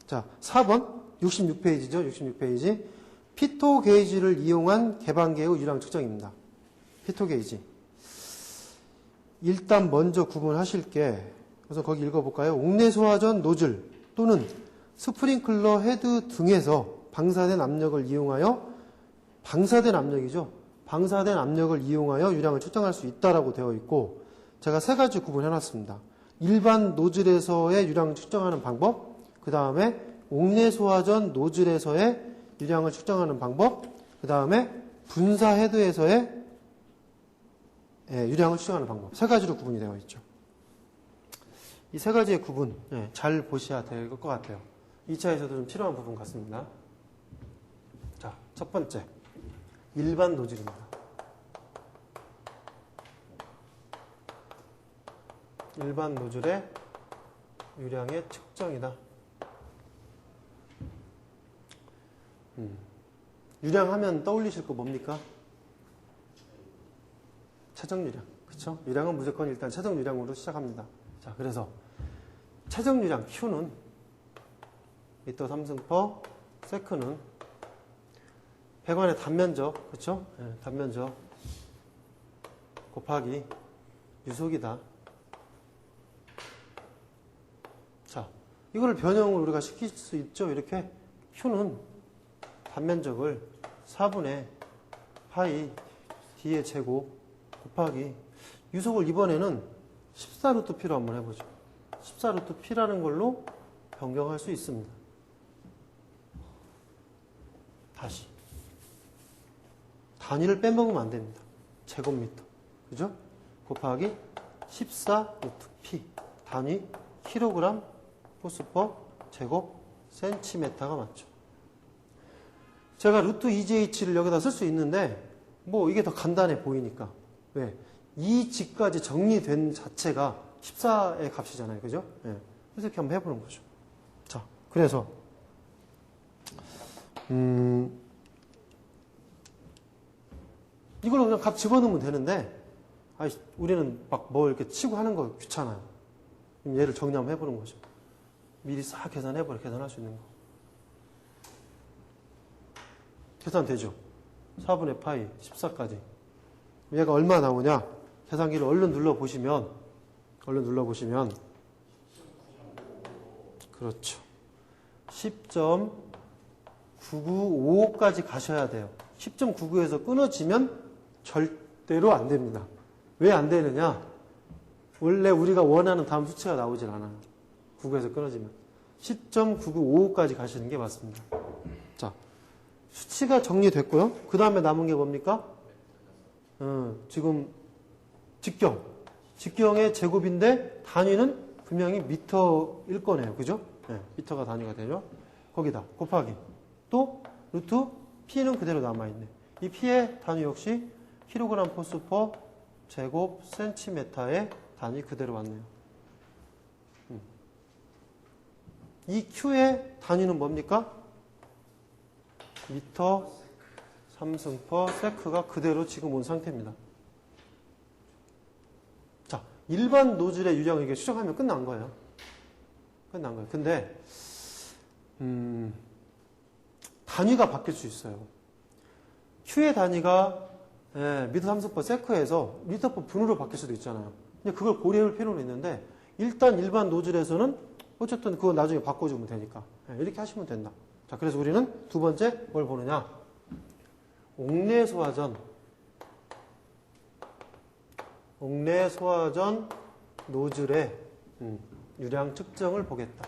자, 4번 66페이지죠. 66페이지. 피토 게이지를 이용한 개방계의 유량 측정입니다. 피토 게이지. 일단 먼저 구분하실 게, 그래서 거기 읽어볼까요? 옥내 소화전 노즐 또는 스프링클러 헤드 등에서 방사된 압력을 이용하여, 방사된 압력이죠. 방사된 압력을 이용하여 유량을 측정할 수 있다라고 되어 있고, 제가 세 가지 구분해놨습니다. 일반 노즐에서의 유량 측정하는 방법, 그 다음에 옥내 소화전 노즐에서의 유량을 측정하는 방법, 그 다음에 분사 헤드에서의 유량을 측정하는 방법. 세 가지로 구분이 되어 있죠. 이 세 가지의 구분 잘 보셔야 될 것 같아요. 2차에서도 좀 필요한 부분 같습니다. 자, 첫 번째. 일반 노즐입니다. 일반 노즐의 유량의 측정이다. 유량하면 떠올리실 거 뭡니까? 최적 유량. 그쵸? 유량은 무조건 일단 최적 유량으로 시작합니다. 자, 그래서 최적 유량 Q는 미터 3승/, 세크는 배관의 단면적, 그쵸? 네, 단면적 곱하기 유속이다. 자, 이거를 변형을 우리가 시킬 수 있죠. 이렇게 Q는 단면적을 4분의 파이 D의 제곱 곱하기 유속을 이번에는 14루트 P로 한번 해보죠. 14루트 P라는 걸로 변경할 수 있습니다. 다시 단위를 빼먹으면 안 됩니다. 제곱미터, 그죠? 곱하기 14루트 P 단위 킬로그램 포스퍼 제곱 센티미터가 맞죠. 제가 루트 EJH를 여기다 쓸 수 있는데 뭐 이게 더 간단해 보이니까. 왜? 이 지까지 정리된 자체가 14의 값이잖아요. 그죠? 예. 그래서 이렇게 한번 해보는 거죠. 자, 그래서 이걸로 그냥 값 집어넣으면 되는데 우리는 막 뭐 이렇게 치고 하는 거 귀찮아요. 그럼 얘를 정리 한번 해보는 거죠. 미리 싹 계산해버려. 계산할 수 있는 거. 계산되죠? 4분의 파이 14까지. 얘가 얼마 나오냐? 계산기를 얼른 눌러보시면 그렇죠. 10.9955까지 가셔야 돼요. 10.99에서 끊어지면 절대로 안 됩니다. 왜 안 되느냐? 원래 우리가 원하는 다음 수치가 나오질 않아요. 99에서 끊어지면. 10.9955까지 가시는 게 맞습니다. 자, 수치가 정리됐고요. 그 다음에 남은 게 뭡니까? 지금 직경의 제곱인데 단위는 분명히 미터일 거네요. 그죠? 네, 미터가 단위가 되죠. 거기다 곱하기 또 루트 P는 그대로 남아있네. 이 P의 단위 역시 킬로그램 포스퍼 제곱 센티미터의 단위 그대로 왔네요. 이 Q의 단위는 뭡니까? 미터 3승/, 세크가 그대로 지금 온 상태입니다. 자, 일반 노즐의 유량을 이게 추정하면 끝난 거예요. 끝난 거예요. 근데 단위가 바뀔 수 있어요. Q의 단위가 미터 3승/, 세크에서 미터 분으로 바뀔 수도 있잖아요. 근데 그걸 고려할 필요는 있는데 일단 일반 노즐에서는 어쨌든 그거 나중에 바꿔주면 되니까 이렇게 하시면 된다. 자, 그래서 우리는 두 번째 뭘 보느냐? 옥내 소화전 노즐의 유량 측정을 보겠다.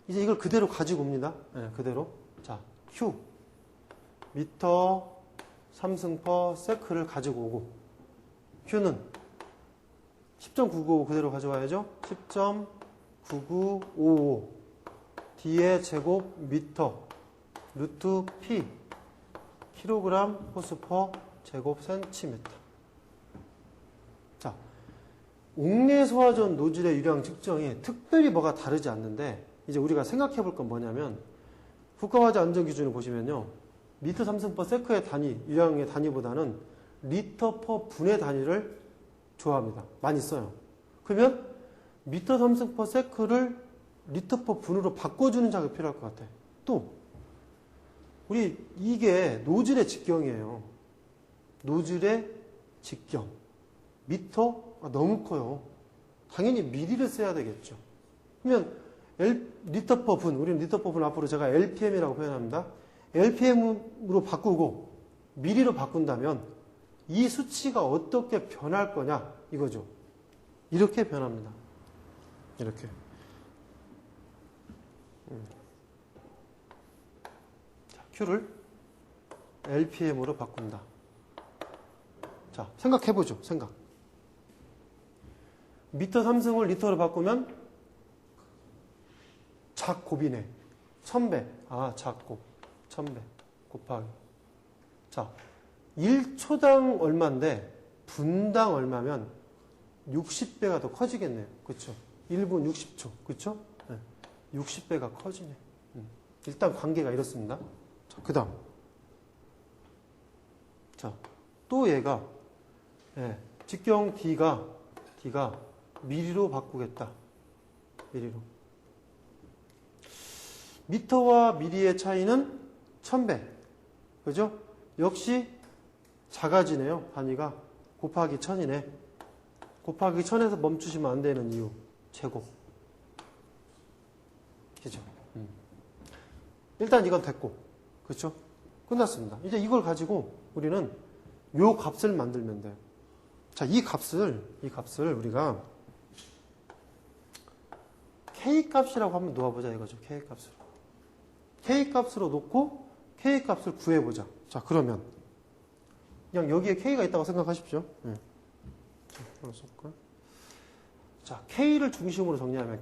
이제 이걸 그대로 가지고 옵니다. 네, 그대로. 자, Q 미터 3승/, 세크를 가지고 오고 Q는 10.9955 그대로 가져와야죠. 10.9955 D의 제곱 미터 루트 P 킬로그램 포스퍼 제곱 센티미터. 자, 옥내 소화전 노즐의 유량 측정이 특별히 뭐가 다르지 않는데 이제 우리가 생각해 볼 건 뭐냐면 국가과제 안전기준을 보시면요. 미터 3승/, 세크의 단위, 유량의 단위보다는 리터 퍼 분의 단위를 좋아합니다. 많이 써요. 그러면 미터 삼승 퍼 세크를 리터 퍼 분으로 바꿔주는 작업이 필요할 것 같아. 또 우리 이게 노즐의 직경이에요. 노즐의 직경. 미터? 너무 커요. 당연히 미리를 써야 되겠죠. 그러면 리터 퍼 분, 우리는 리터 퍼 분 앞으로 제가 LPM이라고 표현합니다. LPM으로 바꾸고 미리로 바꾼다면 이 수치가 어떻게 변할 거냐 이거죠. 이렇게 변합니다. 이렇게. 자, Q를 LPM으로 바꾼다. 자, 생각해보죠. 생각. 미터 삼승을 리터로 바꾸면 작곱이네. 1000배. 작곱. 1000배. 곱하기. 자, 1초당 얼마인데 분당 얼마면 60배가 더 커지겠네요. 그렇죠? 1분 60초. 그렇죠? 네. 60배가 커지네. 일단 관계가 이렇습니다. 자, 그다음. 자, 또 얘가 직경 D가 미리로 바꾸겠다. 미리로. 미터와 미리의 차이는 1000배. 그죠? 역시 작아지네요. 단위가 곱하기 1000이네. 곱하기 1000에서 멈추시면 안 되는 이유. 제곱. 그죠? 일단 이건 됐고. 그렇죠? 끝났습니다. 이제 이걸 가지고 우리는 요 값을 만들면 돼요. 자, 이 값을 우리가 K값이라고 한번 놓아보자 이거죠. K값으로. K값으로 놓고 K값을 구해보자. 자, 그러면 그냥 여기에 K가 있다고 생각하십시오. 자, K를 중심으로 정리하면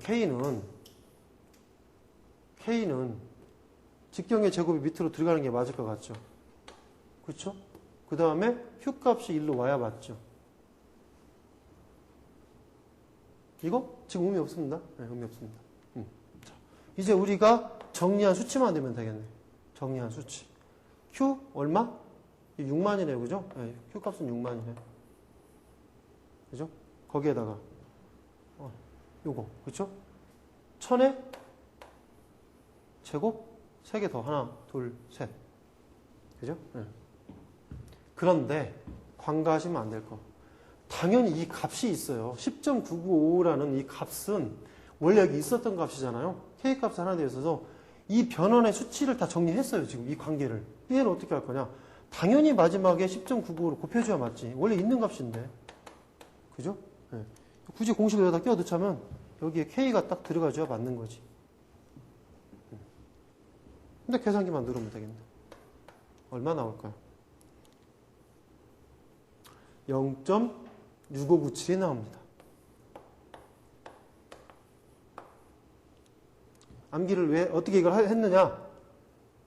K는 직경의 제곱이 밑으로 들어가는 게 맞을 것 같죠. 그렇죠? 그 다음에 Q값이 1로 와야 맞죠. 이거 지금 의미 없습니다. 네, 의미 없습니다. 자, 이제 우리가 정리한 수치만 되면 되겠네. 정리한 수치. Q 얼마? 6만이네요. 그죠? 네, Q값은 6만이네. 그죠? 거기에다가 요거. 그죠? 1000에 제곱 3개 더. 하나, 둘, 셋. 그죠? 네. 그런데 관가하시면 안 될 거. 당연히 이 값이 있어요. 10.995라는 이 값은 원래 여기 있었던 값이잖아요. K값이 하나 되어 있어서 이 변원의 수치를 다 정리했어요. 지금 이 관계를. 얘는 어떻게 할 거냐. 당연히 마지막에 10.995로 곱해줘야 맞지. 원래 있는 값인데. 그죠? 네. 굳이 공식을 여기다 끼워 넣자면 여기에 K가 딱 들어가줘야 맞는 거지. 근데 계산기만 누르면 되겠네. 얼마 나올까요? 0.6597이 나옵니다. 암기를 왜 어떻게 이걸 했느냐?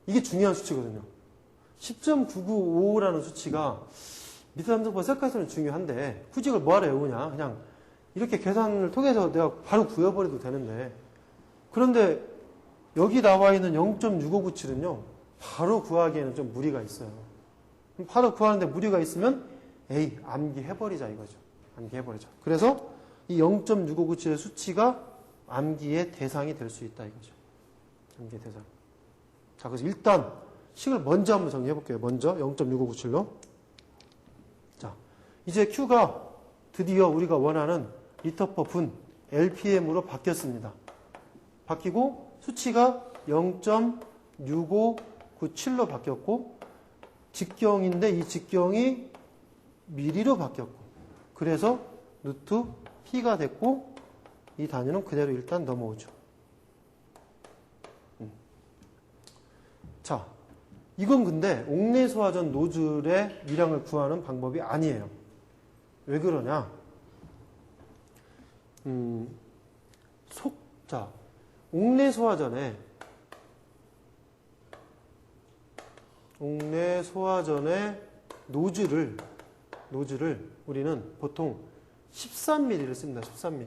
이게 중요한 수치거든요. 10.995라는 수치가 미터 삼승 셀카에서는 중요한데 굳이 이걸 뭐하러 외우냐? 그냥 이렇게 계산을 통해서 내가 바로 구해버려도 되는데 그런데 여기 나와 있는 0.6597은요. 바로 구하기에는 좀 무리가 있어요. 바로 구하는데 무리가 있으면 에이, 암기해버리자 이거죠. 암기해버리자. 그래서 이 0.6597의 수치가 암기의 대상이 될 수 있다 이거죠. 암기의 대상. 자, 그래서 일단 식을 먼저 한번 정리해볼게요. 먼저 0.6597로. 자, 이제 Q가 드디어 우리가 원하는 리터 퍼 분 LPM으로 바뀌었습니다. 바뀌고 수치가 0.6597로 바뀌었고 직경인데 이 직경이 미리로 바뀌었고 그래서 루트 P가 됐고 이 단위는 그대로 일단 넘어오죠. 자, 이건 근데 옥내소화전 노즐의 미량을 구하는 방법이 아니에요. 왜 그러냐? 자, 옥내소화전에 노즐을 우리는 보통 13mm를 씁니다. 13mm.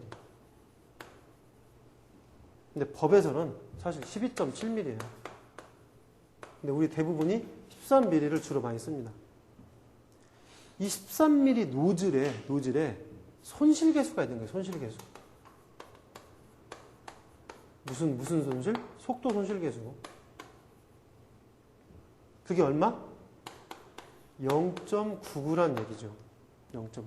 근데 법에서는 사실 12.7mm예요. 근데 우리 대부분이 13mm를 주로 많이 씁니다. 이 13mm 노즐에 손실계수가 있는 거예요. 손실계수. 무슨 손실? 속도 손실계수. 그게 얼마? 0.99란 얘기죠. 0.99.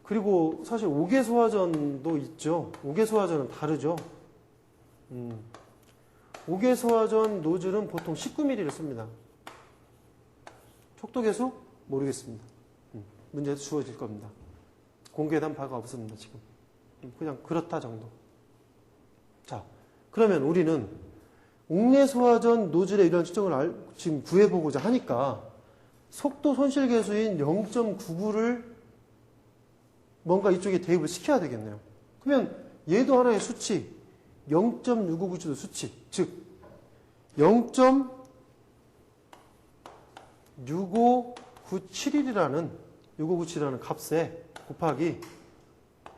그리고 사실 5개 소화전도 있죠. 5개 소화전은 다르죠. 5개 소화전 노즐은 보통 19mm를 씁니다. 속도계수? 모르겠습니다. 문제에서 주어질 겁니다. 공개된 바가 없습니다, 지금. 그냥 그렇다 정도. 자, 그러면 우리는 옥내 소화전 노즐의 이런 측정을 지금 구해보고자 하니까 속도 손실계수인 0.99를 뭔가 이쪽에 대입을 시켜야 되겠네요. 그러면 얘도 하나의 수치, 0.6597도 수치, 즉 0.6597이라는 값에 곱하기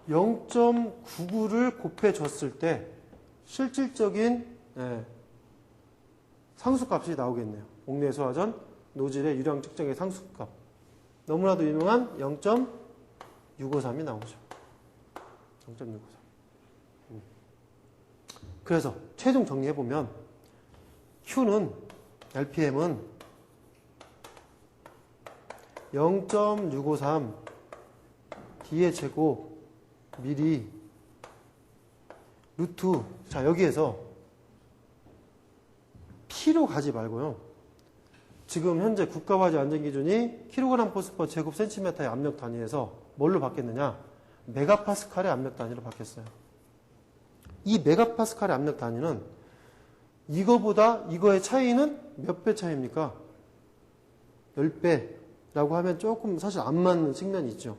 0.99를 곱해줬을 때 실질적인 상수값이 나오겠네요. 옥내 소화전 노즐의 유량 측정의 상수값. 너무나도 유명한 0.653이 나오죠. 0.653. 그래서 최종 정리해보면 Q는 RPM은 0.653 D의 제곱 미리 루트. 자, 여기에서 P로 가지 말고요. 지금 현재 국가화재 안전기준이 kg 포스퍼 제곱 센티미터의 압력 단위에서 뭘로 바뀌었느냐? 메가파스칼의 압력 단위로 바뀌었어요. 이 메가파스칼의 압력 단위는 이거의 차이는 몇 배 차이입니까? 10배라고 하면 조금 사실 안 맞는 측면이 있죠.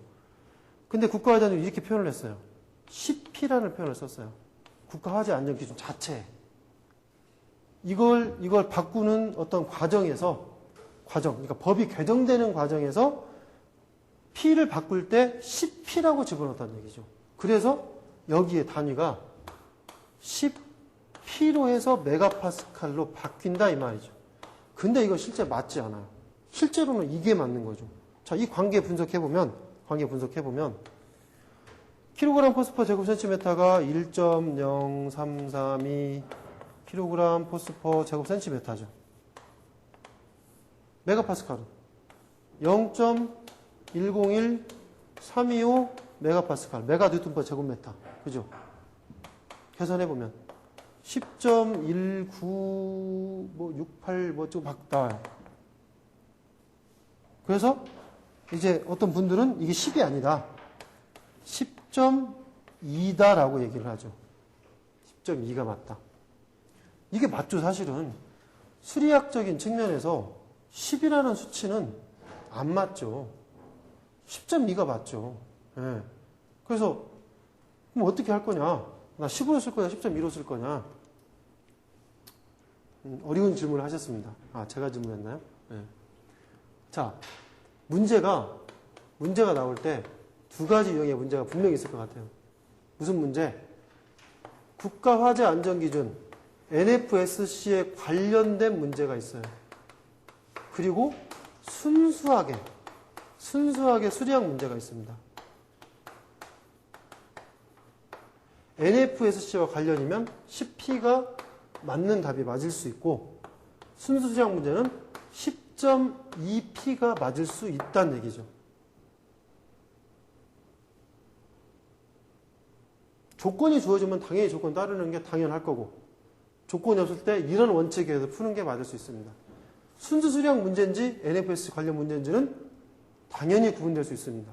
근데 국가화재는 이렇게 표현을 했어요. 10P라는 표현을 썼어요. 국가화재 안전기준 자체에. 이걸 바꾸는 어떤 그러니까 법이 개정되는 과정에서 P를 바꿀 때 10P라고 집어넣었다는 얘기죠. 그래서 여기에 단위가 10P로 해서 메가파스칼로 바뀐다 이 말이죠. 근데 이거 실제 맞지 않아요. 실제로는 이게 맞는 거죠. 자, 이 관계 분석해보면 kg 포스퍼 제곱 센티미터가 1.0332 kg 포스퍼 제곱 센티미터죠. 메가파스칼은 0.101325 메가파스칼, 메가뉴턴 퍼 제곱미터. 그죠? 계산해보면 10.1968 좀 나와요. 그래서 이제 어떤 분들은 이게 10이 아니다. 10.2다라고 얘기를 하죠. 10.2가 맞다. 이게 맞죠, 사실은. 수리학적인 측면에서 10이라는 수치는 안 맞죠. 10.2가 맞죠. 예. 그래서, 그럼 어떻게 할 거냐? 나 10으로 쓸 거냐, 10.2로 쓸 거냐? 어려운 질문을 하셨습니다. 아, 제가 질문했나요? 예. 자, 문제가 나올 때 두 가지 유형의 문제가 분명히 있을 것 같아요. 무슨 문제? 국가화재안전기준 NFSC에 관련된 문제가 있어요. 그리고 순수하게 수리학 문제가 있습니다. NFSC와 관련이면 10P가 맞는 답이 맞을 수 있고 순수 수리학 문제는 10.2P가 맞을 수 있다는 얘기죠. 조건이 주어지면 당연히 조건 따르는 게 당연할 거고 조건이 없을 때 이런 원칙에 의해서 푸는 게 맞을 수 있습니다. 순수 수리학 문제인지 NFS 관련 문제인지는 당연히 구분될 수 있습니다.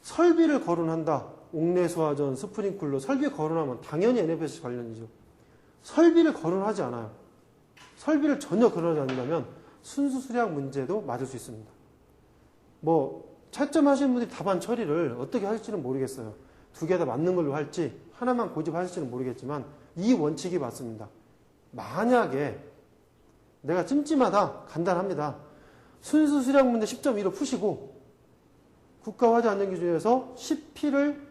설비를 거론한다. 옥내 소화전, 스프링클러 설비 거론하면 당연히 NFS 관련이죠. 설비를 거론하지 않아요. 설비를 전혀 거론하지 않는다면 순수 수리학 문제도 맞을 수 있습니다. 차점 하시는 분들이 답안 처리를 어떻게 할지는 모르겠어요. 두 개 다 맞는 걸로 할지 하나만 고집하실지는 모르겠지만 이 원칙이 맞습니다. 만약에 내가 찜찜하다, 간단합니다. 순수 수리학 문제 10.2로 푸시고 국가화재안전기준에서 10P를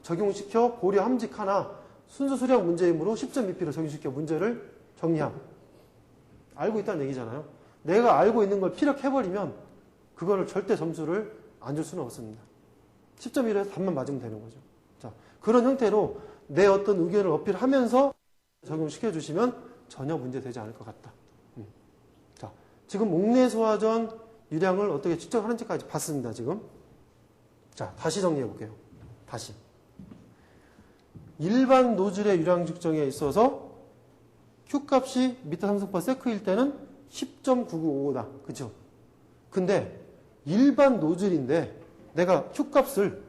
적용시켜 고려 함직하나 순수 수리학 문제이므로 10.2P로 적용시켜 문제를 정리함. 알고 있다는 얘기잖아요. 내가 알고 있는 걸 피력해버리면 그거를 절대 점수를 안 줄 수는 없습니다. 10.1에서 답만 맞으면 되는 거죠. 자, 그런 형태로 내 어떤 의견을 어필하면서 적용시켜 주시면 전혀 문제 되지 않을 것 같다. 자, 지금 옥내소화전 유량을 어떻게 측정하는지까지 봤습니다. 지금. 자, 다시 정리해 볼게요. 다시. 일반 노즐의 유량 측정에 있어서 Q값이 미터 상승 per 세크일 때는 10.9955다. 그죠? 근데 일반 노즐인데 내가 Q값을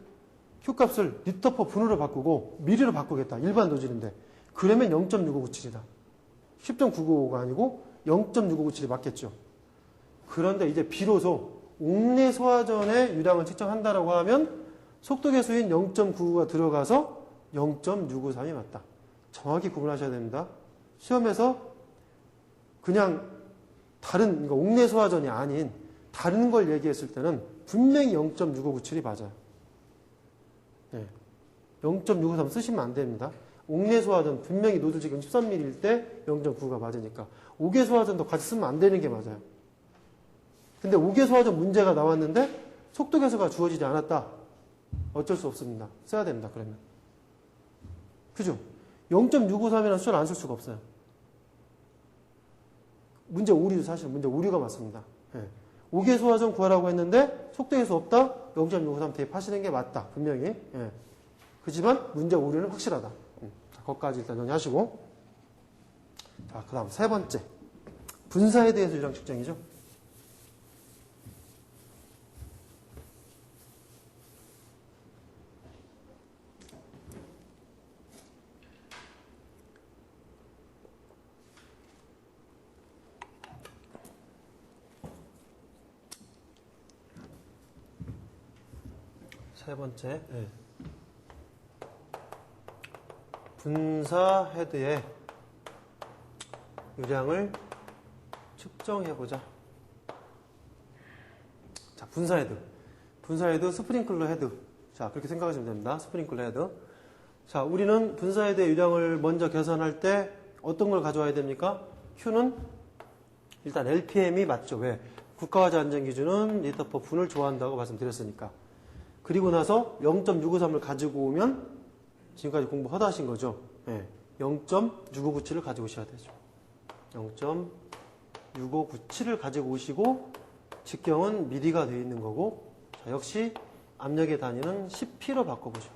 리터 퍼 분으로 바꾸고 미리로 바꾸겠다. 일반 노즐인데. 그러면 0.6597이다. 10.995가 아니고 0.6597이 맞겠죠. 그런데 이제 비로소 옥내 소화전의 유량을 측정한다라고 하면 속도계수인 0.99가 들어가서 0.653이 맞다. 정확히 구분하셔야 됩니다. 시험에서 그냥 다른, 그러니까 옥내 소화전이 아닌 다른 걸 얘기했을 때는 분명히 0.6597이 맞아요. 네. 0.653 쓰시면 안 됩니다. 옥내 소화전 분명히 노즐 지금 13mm일 때 0.9가 맞으니까 옥외 소화전도 같이 쓰면 안 되는 게 맞아요. 근데 옥외 소화전 문제가 나왔는데 속도계수가 주어지지 않았다. 어쩔 수 없습니다. 써야 됩니다. 그러면. 그죠? 0.653이라는 숫자를 안 쓸 수가 없어요. 문제 오류도 사실 문제 오류가 맞습니다. 네. 옥외 소화전 구하라고 했는데 속도계수 없다. 0.653 대입하시는 게 맞다. 분명히. 네. 그렇지만 문제 오류는 확실하다. 자, 거기까지 일단 정리하시고. 자, 그 다음 세 번째. 분사에 대해서 유량 측정이죠. 세 번째. 네. 분사 헤드의 유량을 측정해보자. 자, 분사 헤드. 분사 헤드, 스프링클러 헤드. 자, 그렇게 생각하시면 됩니다. 스프링클러 헤드. 자, 우리는 분사 헤드의 유량을 먼저 계산할 때 어떤 걸 가져와야 됩니까? Q는 일단 LPM이 맞죠. 왜? 국가화재 안전기준은 리터 퍼 분을 좋아한다고 말씀드렸으니까. 그리고 나서 0.653을 가지고 오면 지금까지 공부하다 하신 거죠. 네. 0.6597을 가지고 오셔야 되죠. 0.6597을 가지고 오시고 직경은 미리가 되어 있는 거고 자, 역시 압력의 단위는 10P로 바꿔보죠.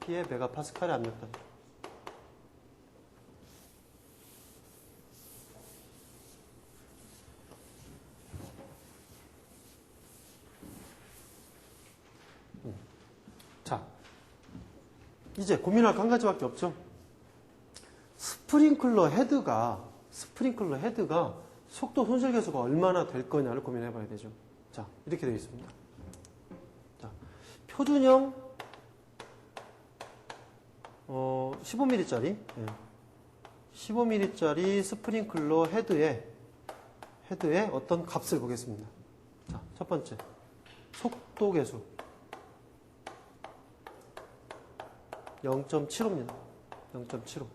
10P의 메가파스칼의 압력 단위. 자, 이제 고민할 거 한 가지밖에 없죠. 스프링클러 헤드가 속도 손실 계수가 얼마나 될 거냐를 고민해 봐야 되죠. 자, 이렇게 되어 있습니다. 자, 표준형 15mm짜리 15mm짜리 스프링클러 헤드의 어떤 값을 보겠습니다. 자, 첫 번째 속도 계수 0.75입니다. 0.75.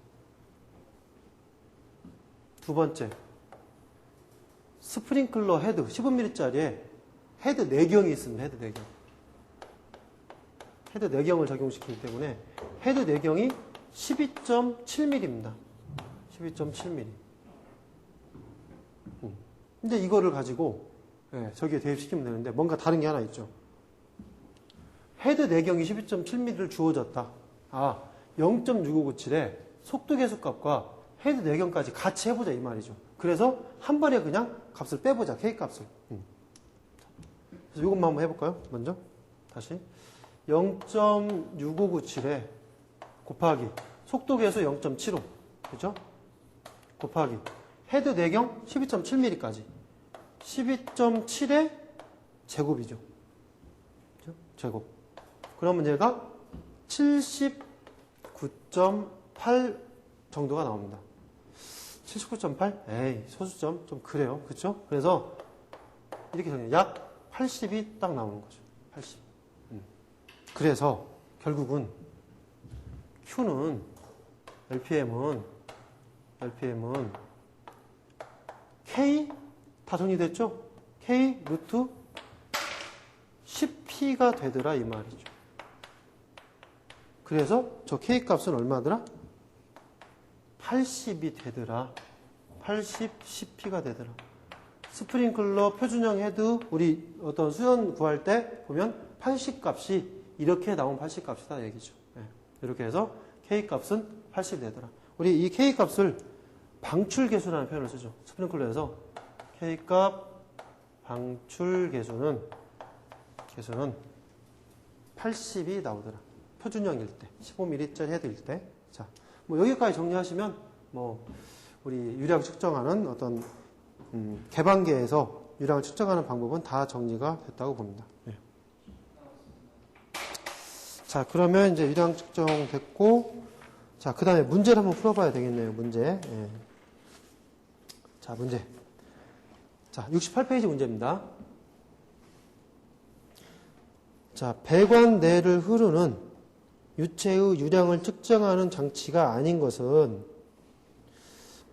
두 번째, 스프링클러 헤드, 15mm짜리에 헤드 내경이 있습니다. 헤드 내경. 헤드 내경을 적용시키기 때문에 헤드 내경이 12.7mm입니다. 12.7mm. 근데 이거를 가지고 저기에 대입시키면 되는데 뭔가 다른 게 하나 있죠. 헤드 내경이 12.7mm를 주어졌다. 0.6597에 속도 계수값과 헤드 내경까지 같이 해보자 이 말이죠. 그래서 한 번에 그냥 값을 빼보자. K값을. 그래서 이것만 한번 해볼까요? 먼저 다시 0.6597에 곱하기 속도 계수 0.75 그죠? 곱하기 헤드 내경 12.7mm까지 12.7의 제곱이죠. 그죠? 제곱. 그러면 얘가 79.8 정도가 나옵니다. 79.8? 에이, 소수점 좀 그래요. 그쵸? 그래서 이렇게 정리해요. 약 80이 딱 나오는 거죠. 80. 그래서 결국은 Q는 LPM은 K 다 정리됐죠? K 루트 10P가 되더라 이 말이죠. 그래서 저 K 값은 얼마더라? 80이 되더라. 80, 10P가 되더라. 스프링클러 표준형 헤드 우리 어떤 수연 구할 때 보면 80 값이 이렇게 나온 80 값이다 얘기죠. 네. 이렇게 해서 K 값은 80이 되더라. 우리 이 K 값을 방출 계수라는 표현을 쓰죠. 스프링클러에서 K 값 방출 계수는 80이 나오더라. 표준형일 때, 15mm짜리 헤드일 때. 자, 뭐 여기까지 정리하시면 뭐 우리 유량 측정하는 어떤 개방계에서 유량을 측정하는 방법은 다 정리가 됐다고 봅니다. 네. 자, 그러면 이제 유량 측정 됐고, 자, 그 다음에 문제를 한번 풀어봐야 되겠네요. 문제. 네. 자, 문제. 자, 68페이지 문제입니다. 자, 배관 내를 흐르는 유체의 유량을 측정하는 장치가 아닌 것은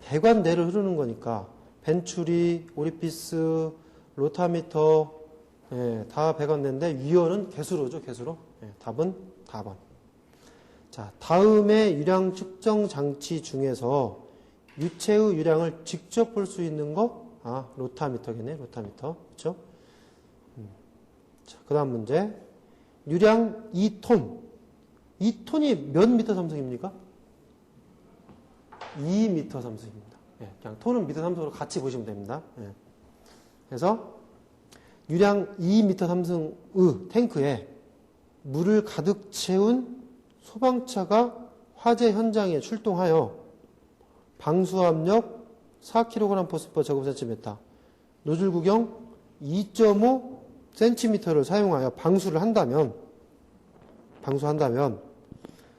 배관 내를 흐르는 거니까 벤추리, 오리피스, 로타미터 예, 다 배관 내인데 위원은 개수로죠. 개수로. 예, 답은 4번. 자, 다음의 유량 측정 장치 중에서 유체의 유량을 직접 볼 수 있는 거? 아, 로타미터겠네. 로타미터. 그렇죠? 자, 그다음 문제. 유량 2톤. 2톤이 몇 미터 삼성입니까? 2미터 삼성입니다. 예, 그냥 톤은 미터 삼성으로 같이 보시면 됩니다. 예. 그래서 유량 2미터 삼성의 탱크에 물을 가득 채운 소방차가 화재 현장에 출동하여 방수압력 4kg/포스퍼 제곱센티미터, 노즐 구경 2.5cm를 사용하여 방수한다면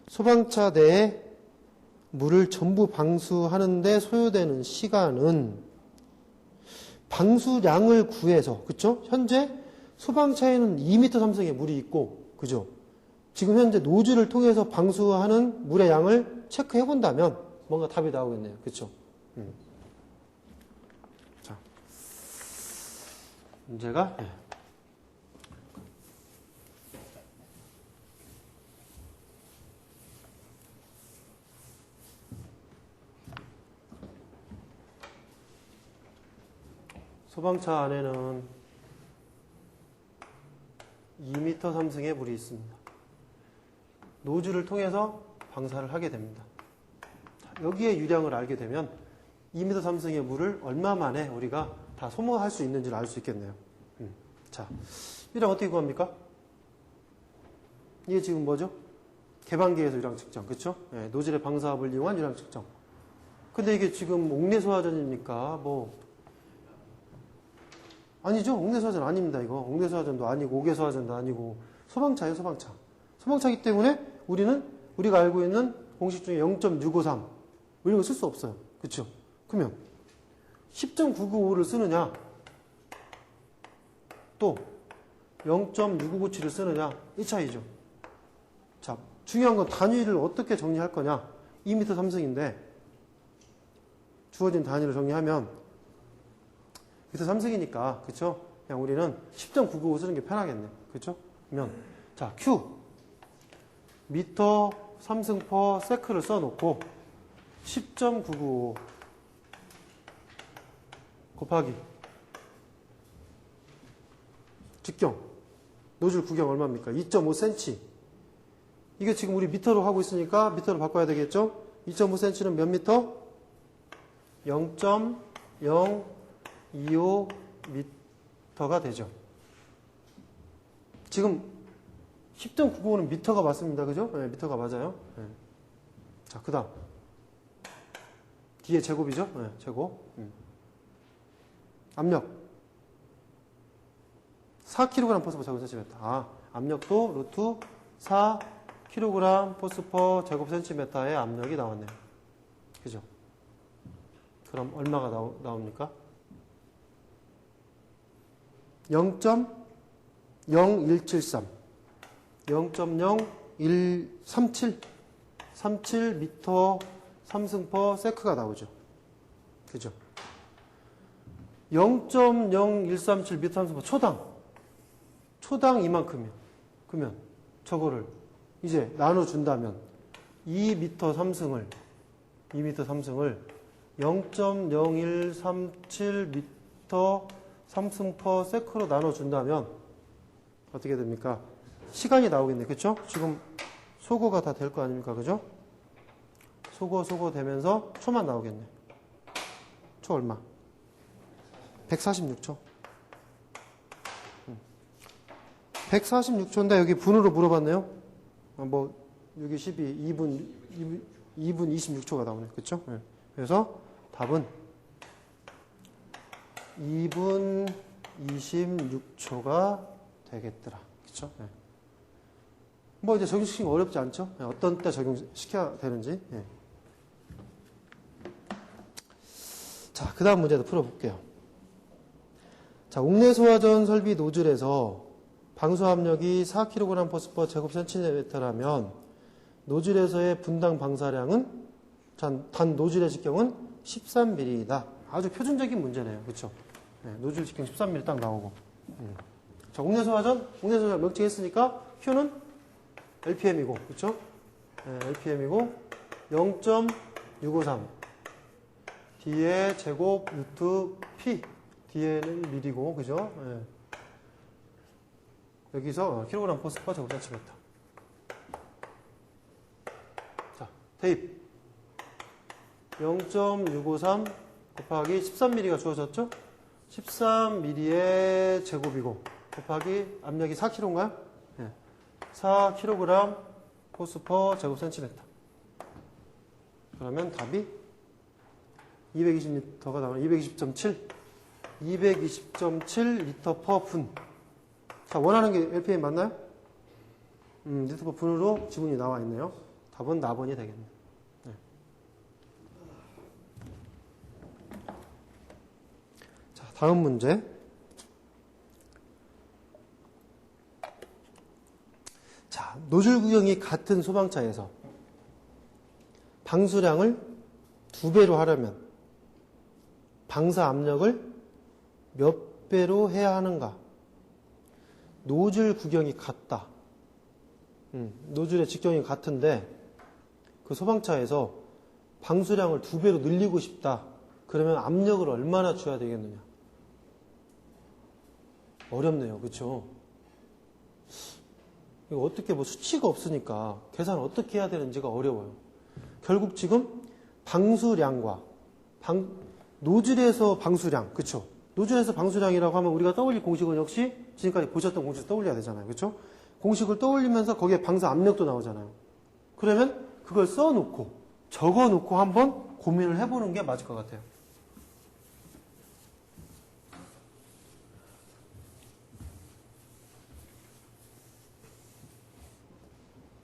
소방차 내에 물을 전부 방수하는데 소요되는 시간은 방수량을 구해서, 그쵸? 현재 소방차에는 2m 삼성의 물이 있고, 그죠? 지금 현재 노즐을 통해서 방수하는 물의 양을 체크해 본다면 뭔가 답이 나오겠네요. 그쵸? 자. 문제가, 네. 소방차 안에는 2m 삼성의 물이 있습니다. 노즐을 통해서 방사를 하게 됩니다. 여기에 유량을 알게 되면 2m 삼성의 물을 얼마 만에 우리가 다 소모할 수 있는지를 알 수 있겠네요. 자, 유량 어떻게 구합니까? 이게 지금 뭐죠? 개방기에서 유량 측정, 그렇죠? 네, 노즐의 방사압을 이용한 유량 측정. 근데 이게 지금 옥내소화전입니까? 뭐 아니죠. 옥내소화전 아닙니다. 이거 옥내소화전도 아니고 옥외소화전도 아니고 소방차예요. 소방차. 소방차이기 때문에 우리가 알고 있는 공식 중에 0.653 이런 거 쓸 수 없어요. 그렇죠? 그러면 10.995를 쓰느냐 또 0.6997을 쓰느냐 이 차이죠. 자, 중요한 건 단위를 어떻게 정리할 거냐. 2m 삼성인데 주어진 단위를 정리하면 미터 삼성이니까, 그쵸? 그냥 우리는 10.995 쓰는 게 편하겠네. 그쵸? 그러면, 자, Q. 미터 삼성 퍼 세크를 써놓고, 10.995 곱하기. 직경. 노즐 구경 얼마입니까? 2.5cm. 이게 지금 우리 미터로 하고 있으니까 미터로 바꿔야 되겠죠? 2.5cm는 몇 미터? 0.025미터가 되죠. 지금 10.995는 미터가 맞습니다. 그죠? 네, 미터가 맞아요. 네. 자, 그 다음. 뒤에 제곱이죠? 네, 제곱. 압력. 4kg 포스퍼 제곱센티미터. 아, 압력도 루트 4kg 포스퍼 제곱센티미터의 압력이 나왔네요. 그죠? 그럼 얼마가 나옵니까? 0.0173 0.0137 37m 삼승 퍼 세크가 나오죠. 그죠? 0.0137m 함수 초당 이만큼이요. 그러면 저거를 이제 나눠준다면 2m 삼승을 0.0137m 삼승 퍼 세크로 나눠준다면 어떻게 됩니까? 시간이 나오겠네. 그쵸? 지금 소거가 다 될 거 아닙니까? 그죠? 소거 되면서 초만 나오겠네. 초 얼마? 146초. 146초인데 여기 분으로 물어봤네요. 여기 2분 26초가 나오네. 그쵸? 네. 그래서 답은 2분 26초가 되겠더라. 그쵸? 네. 이제 적용시키기 어렵지 않죠? 네. 어떤 때 적용시켜야 되는지. 네. 자, 그 다음 문제도 풀어볼게요. 자, 옥내 소화전 설비 노즐에서 방수 압력이 4kg/s 제곱cm라면 노즐에서의 분당 방사량은 단 노즐의 직경은 13mm이다. 아주 표준적인 문제네요. 그렇죠? 네, 노즐 직경 13mm 딱 나오고. 자, 옥내 소화전 명칭했으니까 Q는 LPM이고, 그렇죠? 네, LPM이고 0.653 D의 제곱 루트 P D에는 밀이고, 그죠? 네. 여기서 kg/s 제곱cm. 자, 대입 0.653 곱하기 13mm가 주어졌죠? 13mm의 제곱이고 곱하기 압력이 4kg인가요? 네. 4kg 포스 per 제곱cm. 그러면 답이 220L가 나오네. 220.7 per 분. 자, 원하는 게 LPM 맞나요? 리터 per 분으로 지문이 나와 있네요. 답은 나번이 되겠네. 네. 자, 다음 문제. 자, 노즐 구경이 같은 소방차에서 방수량을 2배로 하려면 방사 압력을 몇 배로 해야 하는가? 노즐 구경이 같다. 노즐의 직경이 같은데 그 소방차에서 방수량을 2배로 늘리고 싶다. 그러면 압력을 얼마나 줘야 되겠느냐? 어렵네요. 그렇죠? 이거 어떻게 수치가 없으니까 계산을 어떻게 해야 되는지가 어려워요. 결국 지금 방수량과 노즐에서 방수량, 그렇죠? 노즐에서 방수량이라고 하면 우리가 떠올릴 공식은 역시 지금까지 보셨던 공식을 떠올려야 되잖아요. 그렇죠? 공식을 떠올리면서 거기에 방사 압력도 나오잖아요. 그러면 그걸 써놓고 적어놓고 한번 고민을 해보는 게 맞을 것 같아요.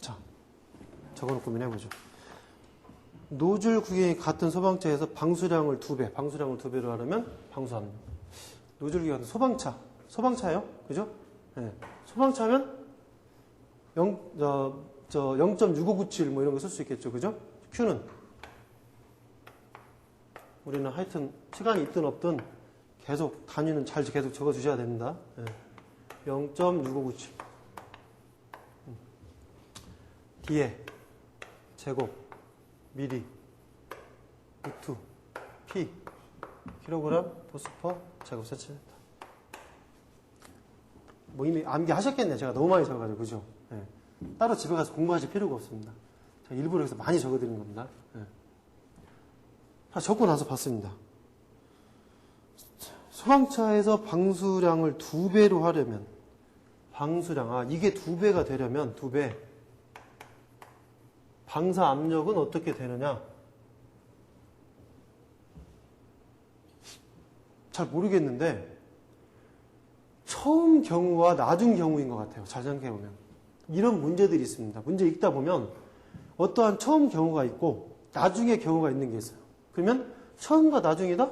자, 적어놓고 고민해보죠. 노즐 구경이 같은 소방차에서 방수량을 2배, 방수량을 2배로 하려면 방수 압력. 노즐 구경이 같은 소방차예요? 그죠? 네. 소방차면 0.6597 뭐 이런 거 쓸 수 있겠죠. 그죠? Q는 우리는 하여튼 시간이 있든 없든 계속 단위는 잘 계속 적어 주셔야 됩니다. 네. 0.6597 D에 제곱 미리 루트 P 킬로그램 포스퍼 제곱센티미터. 뭐 이미 암기하셨겠네. 제가 너무 많이 적어가지고. 그죠? 네. 따로 집에 가서 공부하실 필요가 없습니다. 제가 일부러 여기서 많이 적어드린 겁니다. 네. 적고 나서 봤습니다. 소방차에서 방수량을 2배로 하려면 방수량, 이게 2배가 되려면 2배 방사 압력은 어떻게 되느냐? 잘 모르겠는데 처음 경우와 나중 경우인 것 같아요. 잘 생각해보면. 이런 문제들이 있습니다. 문제 읽다 보면 어떠한 처음 경우가 있고 나중에 경우가 있는 게 있어요. 그러면 처음과 나중이다?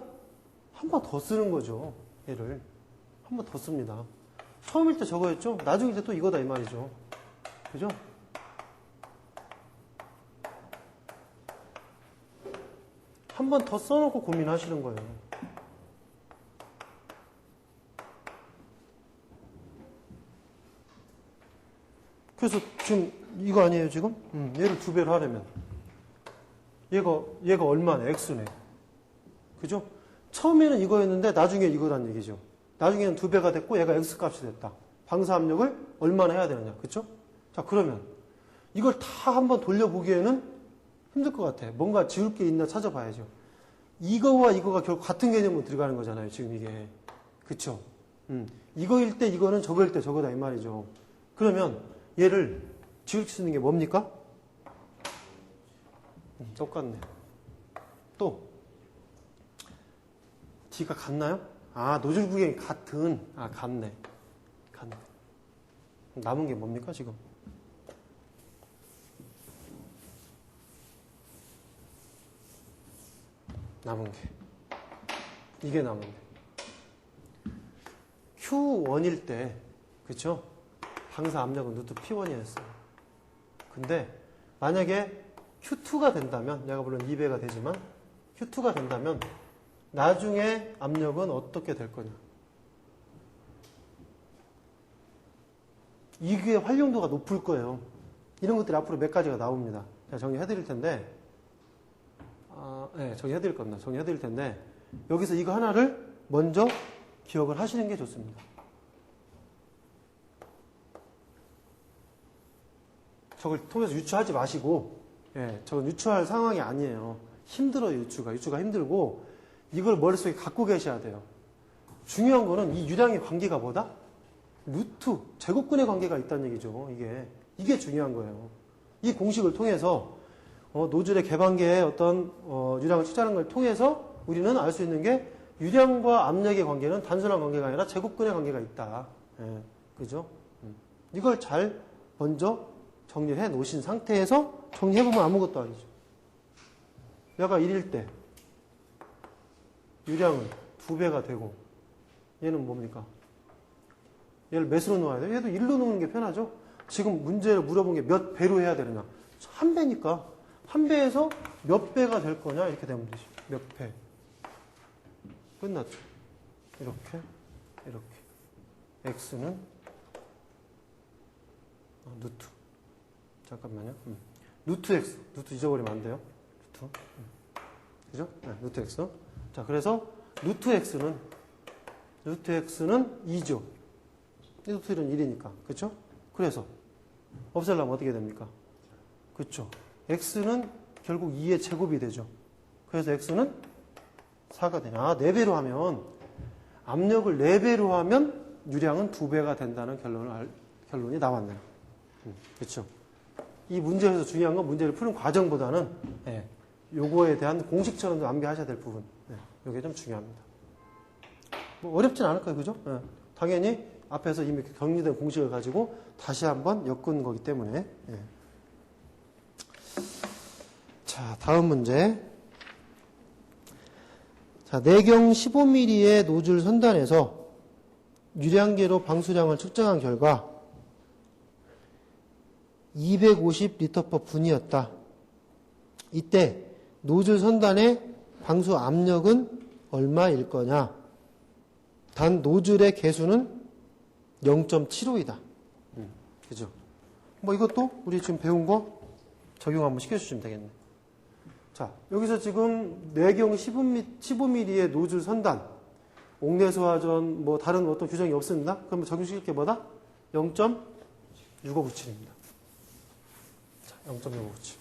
한 번 더 쓰는 거죠. 얘를. 한 번 더 씁니다. 처음일 때 저거였죠? 나중일 때 또 이거다 이 말이죠. 그죠? 한 번 더 써놓고 고민하시는 거예요. 그래서 지금 이거 아니에요, 지금? 얘를 2배로 하려면. 얘가 얼마네? X네. 그죠? 처음에는 이거였는데 나중에 이거란 얘기죠. 나중에는 2배가 됐고 얘가 X 값이 됐다. 방사 압력을 얼마나 해야 되느냐. 그쵸? 자, 그러면 이걸 다 한번 돌려보기에는 힘들 것 같아. 뭔가 지울 게 있나 찾아봐야죠. 이거와 이거가 결국 같은 개념으로 들어가는 거잖아요. 지금 이게. 그쵸? 이거일 때 이거는 저거일 때 저거다 이 말이죠. 그러면 얘를 지울 수 있는 게 뭡니까? 똑같네. 또 D가 같나요? 아, 노즐 구경이 같은. 아, 같네. 남은 게 뭡니까 지금? 남은 게 이게 남은 게 Q1일 때, 그쵸? 방사 압력은 루트 P1이었어요. 근데 만약에 Q2가 된다면, 내가 물론 2배가 되지만 Q2가 된다면 나중에 압력은 어떻게 될 거냐? 이게 활용도가 높을 거예요. 이런 것들이 앞으로 몇 가지가 나옵니다. 제가 정리해드릴 텐데, 네, 정리해드릴 겁니다. 정리해드릴 텐데, 여기서 이거 하나를 먼저 기억을 하시는 게 좋습니다. 저걸 통해서 유추하지 마시고, 예, 저건 유추할 상황이 아니에요. 힘들어요, 유추가. 유추가 힘들고, 이걸 머릿속에 갖고 계셔야 돼요. 중요한 거는 이 유량의 관계가 뭐다? 루트, 제곱근의 관계가 있다는 얘기죠, 이게 중요한 거예요. 이 공식을 통해서, 노즐의 개방계의 어떤, 유량을 측정하는 걸 통해서 우리는 알 수 있는 게 유량과 압력의 관계는 단순한 관계가 아니라 제곱근의 관계가 있다. 예, 그죠? 이걸 잘 먼저 정리해 놓으신 상태에서 정리해보면 아무것도 아니죠. 얘가 1일 때 유량은 2배가 되고 얘는 뭡니까? 얘를 몇으로 놓아야 돼요? 얘도 1로 놓는 게 편하죠? 지금 문제를 물어본 게 몇 배로 해야 되느냐? 1배니까 1배에서 몇 배가 될 거냐? 이렇게 되면 되죠. 몇 배. 끝났죠. 이렇게. X는 루트. 잠깐만요. 루트 X. 루트 잊어버리면 안 돼요. 루트. 그죠? 네, 루트 X. 자, 그래서 루트 X는 2죠. 루트 1은 1이니까. 그쵸? 그래서 없애려면 어떻게 됩니까? 그쵸? X는 결국 2의 제곱이 되죠. 그래서 X는 4가 되냐. 4배로 하면, 압력을 4배로 하면 유량은 2배가 된다는 결론이 나왔네요. 그쵸? 이 문제에서 중요한 건 문제를 푸는 과정보다는, 예, 요거에 대한 공식처럼 암기하셔야 될 부분. 예, 요게 좀 중요합니다. 뭐 어렵진 않을 거예요. 그죠? 예, 당연히 앞에서 이미 정리된 공식을 가지고 다시 한번 엮은 거기 때문에. 예. 자, 다음 문제. 자, 내경 15mm의 노즐 선단에서 유량계로 방수량을 측정한 결과 250L/분이었다. 이때 노즐 선단의 방수 압력은 얼마일 거냐? 단 노즐의 개수는 0.75이다. 그죠? 뭐 이것도 우리 지금 배운 거 적용 한번 시켜주시면 되겠네. 자, 여기서 지금 내경 15mm의 노즐 선단, 옥내소화전, 뭐 다른 어떤 규정이 없습니다. 그러면 적용시킬 게 뭐다? 0.6597입니다. 자, 0.6597.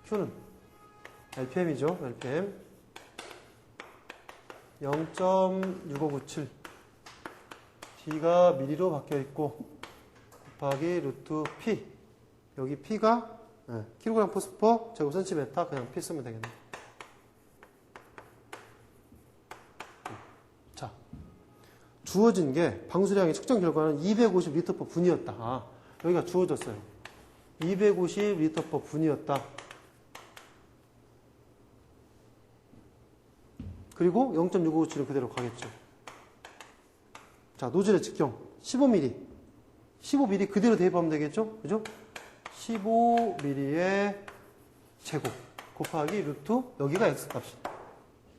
Q는 RPM이죠. RPM 0.6597. D가 미리로 바뀌어 있고 곱하기 루트 P. 여기 P가 킬로그램 포스퍼 제곱 센티메터. 그냥 P 쓰면 되겠네. 자, 주어진 게 방수량의 측정 결과는 250L/분이었다. 아, 여기가 주어졌어요. 250L/분이었다. 그리고 0.6597은 그대로 가겠죠. 자, 노즐의 직경 15mm. 15mm 그대로 대입하면 되겠죠? 그죠? 15mm의 제곱 곱하기 루트, 여기가 X값이다.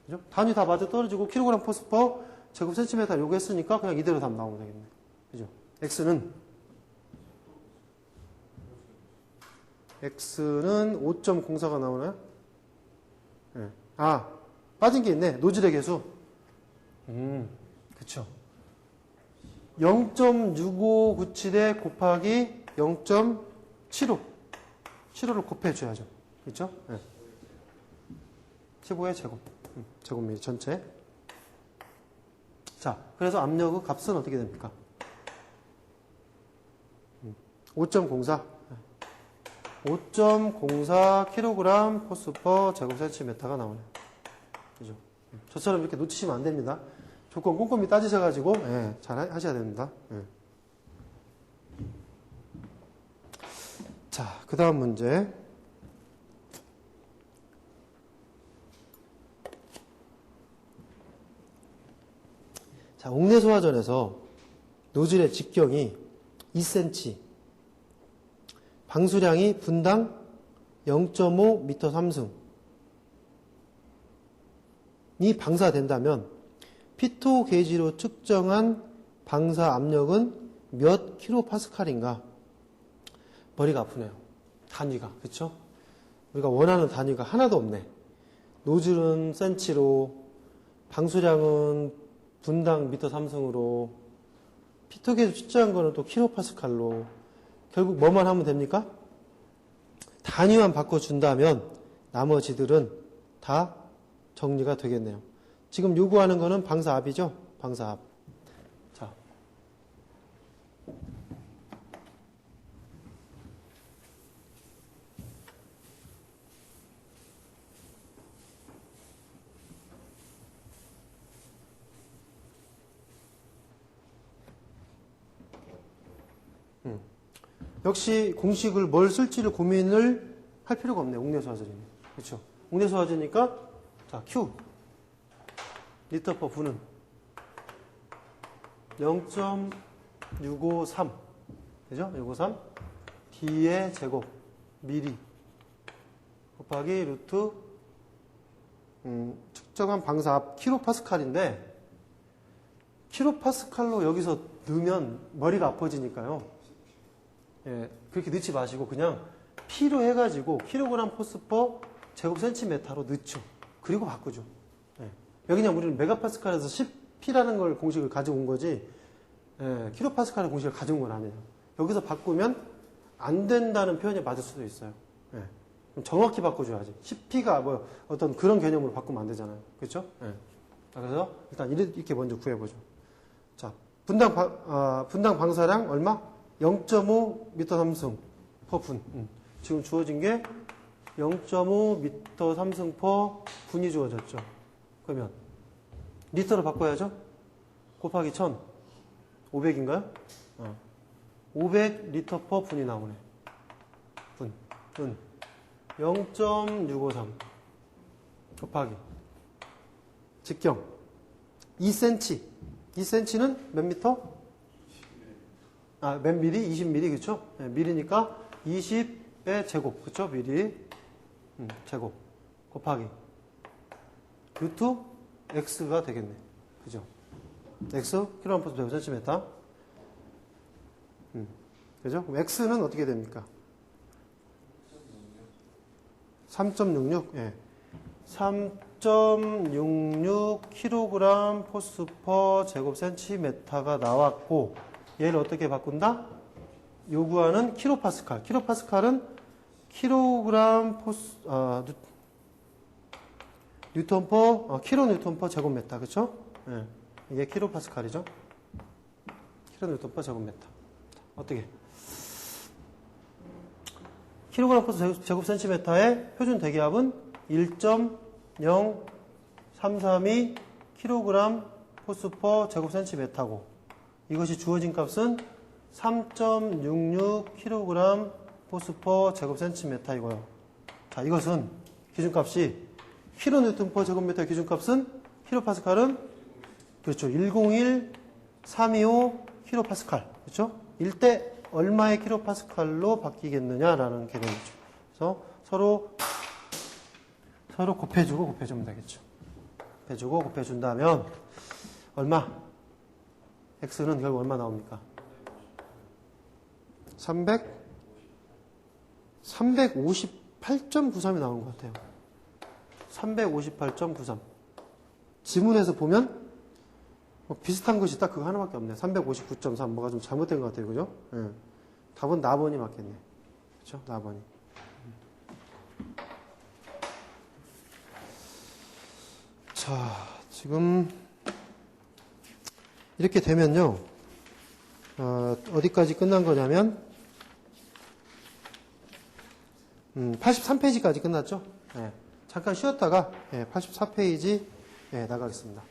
그죠? 단위 다 맞아 떨어지고 킬로그램 포스퍼 제곱 센티미터 요거 했으니까 그냥 이대로 답 나오면 되겠네. 그죠? X는 x는 5.04가 나오나요? 네. 아, 빠진 게 있네. 노즐의 개수. 그쵸. 0.6597에 곱하기 0.75. 75를 곱해줘야죠. 그쵸? 네. 15의 제곱. 제곱미터 전체. 자, 그래서 압력의 값은 어떻게 됩니까? 5.04. 5.04kg 포스/제곱 센티미터가 나오네요. 그죠? 저처럼 이렇게 놓치시면 안 됩니다. 조건 꼼꼼히 따지셔가지고, 예, 잘 하셔야 됩니다. 예. 자, 그 다음 문제. 자, 옥내소화전에서 노즐의 직경이 2cm, 방수량이 분당 0.5m 3승이 방사된다면 피토 게이지로 측정한 방사 압력은 몇 킬로파스칼인가? 머리가 아프네요. 단위가, 그쵸? 우리가 원하는 단위가 하나도 없네. 노즐은 센치로, 방수량은 분당 미터 3승으로, 피토 게이지 측정한 거는 또 킬로파스칼로. 결국 뭐만 하면 됩니까? 단위만 바꿔준다면 나머지들은 다 정리가 되겠네요. 지금 요구하는 거는 방사압이죠? 방사압. 자. 역시 공식을 뭘 쓸지를 고민을 할 필요가 없네요. 옥내소화전이네. 그렇죠? 옥내소화전이니까 자, Q 리터 퍼 분은 0.653 되죠? 653 D의 제곱 미리 곱하기 루트 측정한 방사압 킬로파스칼인데 킬로파스칼로 여기서 넣으면 머리가 아파지니까요. 예, 그렇게 넣지 마시고 그냥 P로 해가지고 킬로그램 포스/제곱 센티미터로 넣죠. 그리고 바꾸죠. 예, 여기 그냥 우리는 메가파스칼에서 10P라는 걸 공식을 가지고 온 거지 예, 킬로파스칼의 공식을 가져온 건 아니에요. 여기서 바꾸면 안 된다는 표현이 맞을 수도 있어요. 예, 그럼 정확히 바꿔줘야지. 10P가 뭐 어떤 그런 개념으로 바꾸면 안 되잖아요. 그렇죠? 예. 그래서 일단 이렇게 먼저 구해보죠. 자, 분당 방사량 얼마? 0.5m 3승 퍼 분. 지금 주어진 게 0.5m 3승 퍼 분이 주어졌죠. 그러면 리터로 바꿔야죠. 곱하기 1000. 500인가요? 500리터 퍼 분이 나오네. 분. 0.653 곱하기 직경 2cm. 2cm는 몇 미터? 몇 미리? 20미리, 그쵸? 네, 미리니까 20의 제곱, 그쵸? 미리. 제곱. 곱하기. 루트 x가 되겠네. 그죠? x, 킬로그램 퍼 센티미터. 그죠? 그럼 x는 어떻게 됩니까? 3.66? 예. 3.66 킬로그램 포스/제곱 센티미터가 나왔고, 얘를 어떻게 바꾼다? 요구하는 킬로파스칼. 킬로파스칼은 킬로그램 포스, 뉴턴 퍼, 킬로 뉴턴 퍼 제곱미터. 그쵸? 예. 이게 킬로파스칼이죠? 킬로 뉴턴 퍼 제곱미터. 어떻게? 킬로그램 포스 제곱 센티미터의 표준 대기압은 1.0332 킬로그램 포스/제곱 센티미터고, 이것이 주어진 값은 3.66 킬로그램 포스/제곱 센티미터이고요. 자, 이것은 기준값이 킬로 뉴턴 퍼 제곱미터 기준값은 킬로파스칼은 그렇죠. 101325 킬로파스칼. 그렇죠? 일대 얼마의 킬로파스칼로 바뀌겠느냐라는 개념이죠. 그래서 서로 곱해주고 곱해주면 되겠죠. 곱해주고 곱해준다면 얼마? x는 결국 얼마 나옵니까? 300? 358.93이 나온 것 같아요. 358.93. 지문에서 보면 비슷한 것이 딱 그거 하나밖에 없네. 359.3. 뭐가 좀 잘못된 것 같아요. 그죠? 예. 답은 나번이 맞겠네. 그렇죠? 나번이. 자, 지금 이렇게 되면요. 어디까지 끝난 거냐면 83페이지까지 끝났죠? 예. 잠깐 쉬었다가 84페이지 나가겠습니다.